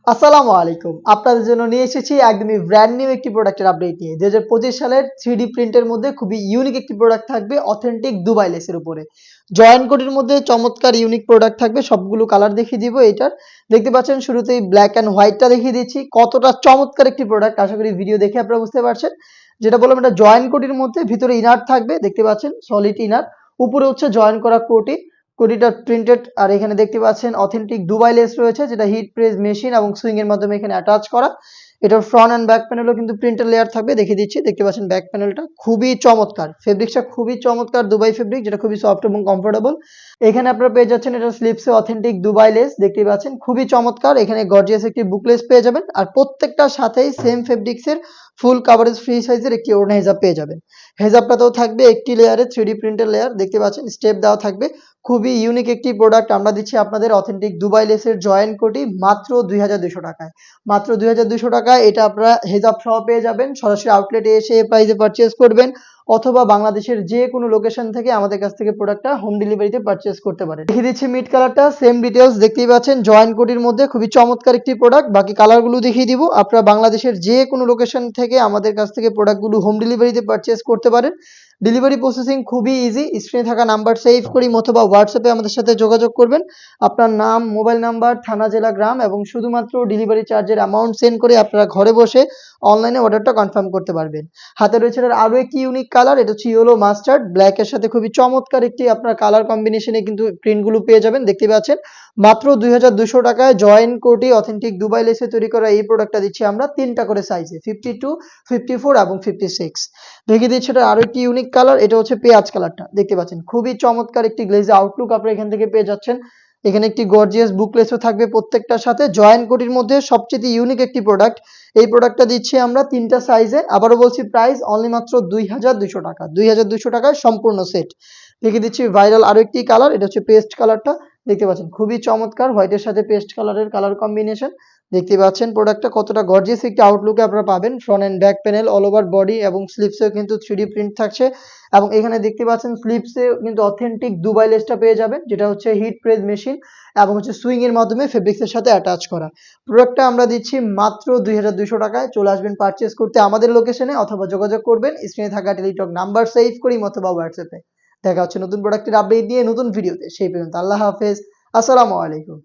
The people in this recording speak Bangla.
আসসালামু আলাইকুম। আপনাদের জন্য নিয়ে এসেছি একদমই ব্র্যান্ড নিউ একটি প্রোডাক্টের আপডেট নিয়ে। ২০২৫ সালের 3D প্রিন্টের মধ্যে খুবই ইউনিক একটি প্রোডাক্ট থাকবে অথেন্টিক দুবাই লেসের উপরে। জয়েন্ট কোটের মধ্যে চমৎকার ইউনিক প্রোডাক্ট থাকবে। সবগুলো কালার দেখিয়ে দিব এটার। দেখতে পাচ্ছেন শুরুতেই ব্ল্যাক অ্যান্ড হোয়াইটটা দেখিয়ে দিচ্ছি। কতটা চমৎকার একটি প্রোডাক্ট আশা করি ভিডিও দেখে আপনারা বুঝতে পারছেন। যেটা বললাম এটা জয়েন্ট কোটের মধ্যে ভিতরে ইনার থাকবে। দেখতে পাচ্ছেন সলিড ইনার। উপরে হচ্ছে জয়েন করা কোটি। কোটিটা প্রিন্টেড আর এখানে দেখতে পাচ্ছেন অথেন্টিক দুবাই লেস রয়েছে যেটা হিট প্রেস মেশিন এবং সুইং এর মাধ্যমে এখানে অ্যাটাচ করা। এটার ফ্রন্ট এন্ড ব্যাক প্যানেলও কিন্তু প্রিন্টের লেয়ার থাকবে দেখিয়ে দিচ্ছি। দেখতে পাচ্ছেন ব্যাক প্যানেলটা খুবই চমৎকার, ফেব্রিক্সটা খুবই চমৎকার দুবাই ফেব্রিক যেটা খুবই সফট এবং কমফোর্টেবল। এখানে আপনারা পেয়ে যাচ্ছেন এটা স্লিপসে অথেন্টিক দুবাই লেস দেখতে পাচ্ছেন খুবই চমৎকার। এখানে গর্জিয়াস একটি বুকলেস পেয়ে যাবেন আর প্রত্যেকটার সাথেই সেম ফেব্রিক্সের ফুল কাভারেজ ফ্রি সাইজের একটি ওড়না হেজাব পেয়ে যাবেন। হেজাবটাতেও থাকবে একটি লেয়ারে 3D প্রিন্টের লেয়ার দেখতে পাচ্ছেন স্টেপ দেওয়া থাকবে। খুবই ইউনিক একটি প্রোডাক্ট আমরা দিচ্ছি আপনাদের অথেন্টিক দুবাই লেসের জয়েন্ট কোটি মাত্র ২২০০ টাকায়। মাত্র ২২০০ টাকায় এটা আপনারা হেজাব সহ পেয়ে যাবেন। সরাসরি আউটলেটে এসে এই প্রাইসে পারচেজ করবেন অথবা বাংলাদেশের যে কোনো লোকেশন থেকে আমাদের কাছ থেকে প্রোডাক্টটা হোম ডেলিভারিতে পারচেজ করতে পারেন। দেখিয়ে দিচ্ছি মিড কালারটা সেম ডিটেলস দেখতেই পাচ্ছেন জয়েন্ট কোটির মধ্যে খুবই চমৎকার একটি প্রোডাক্ট। বাকি কালারগুলো দেখিয়ে দিব। আপনারা বাংলাদেশের যে কোনো লোকেশন থেকে আমাদের কাছ থেকে প্রোডাক্টগুলো হোম ডেলিভারিতে পারচেজ করতে পারেন। ডেলিভারি প্রসেসিং খুবই ইজি। স্ক্রিনে থাকা নাম্বার সেভ করি অথবা হোয়াটসঅ্যাপে আমাদের সাথে যোগাযোগ করবেন। আপনার নাম, মোবাইল নাম্বার, থানা, জেলা, গ্রাম এবং শুধুমাত্র ডেলিভারি চার্জের অ্যামাউন্ট সেন্ড করে আপনারা ঘরে বসে অনলাইনে অর্ডারটা কনফার্ম করতে পারবেন। হাতে রয়েছে এটার আরও একটি ইউনিক কালার, এটা হচ্ছে ইয়েলো মাস্টার্ড ব্ল্যাকের সাথে খুবই চমৎকার একটি আপনার কালার কম্বিনেশনে কিন্তু প্রিন্টগুলো পেয়ে যাবেন দেখতে পাচ্ছেন। মাত্র ২২০০ টাকায় জয়েন্ট কোটি অথেন্টিক দুবাই লেসে তৈরি করা এই প্রোডাক্টটা দিচ্ছি আমরা তিনটা করে সাইজে 52, 54 এবং 56। দেখিয়ে দিচ্ছি এটা আরো একটি ইউনিক কালার, এটা হচ্ছে পেঁয়াজ কালারটা দেখতে পাচ্ছেন খুবই চমৎকার একটি গ্লেজি আউটলুক আপনারা এখান থেকে পেয়ে যাচ্ছেন। এখানে একটি গর্জিয়াস বুকলেসও থাকবে প্রত্যেকটার সাথে। জয়েন্ট কোটির মধ্যে সবচেয়ে ইউনিক একটি প্রোডাক্ট। এই প্রোডাক্টটা দিচ্ছি আমরা তিনটা সাইজে। আবারও বলছি প্রাইস অনলি মাত্র ২২০০ টাকা। ২২০০ টাকায় সম্পূর্ণ সেট। দেখিয়ে দিচ্ছি ভাইরাল আরো একটি কালার, এটা হচ্ছে পেস্ট কালারটা দেখতে পাচ্ছেন খুবই চমৎকার হোয়াইটের সাথে পেস্ট কালারের কালার কম্বিনেশন। দেখতে পাচ্ছেন প্রোডাক্টটা কতটা গর্জিয়াস একটি আউটলুকে আপনারা পাবেন। Front end back panel all over body এবং স্লিপসেও কিন্তু 3D প্রিন্ট থাকছে এবং এখানে দেখতে পাচ্ছেন স্লিপসে কিন্তু অথেন্টিক দুবাই লেসটা পেয়ে যাবেন যেটা হচ্ছে হিট প্রেস মেশিন এবং হচ্ছে সুইং এর মাধ্যমে ফেব্রিক্সের সাথে অ্যাটাচ করা। প্রোডাক্টটা আমরা দিচ্ছি মাত্র ২২০০ টাকায়। চলে আসবেন পারচেজ করতে আমাদের লোকেশনে অথবা যোগাযোগ করবেন স্ক্রিনে থাকা টেলিটক নাম্বার সেভ করি অথবা হোয়াটসঅ্যাপে। দেখা হচ্ছে নতুন প্রোডাক্টের আপডেট দিয়ে নতুন ভিডিওতে। সেই পর্যন্ত আল্লাহ হাফেজ, আসসালামু আলাইকুম।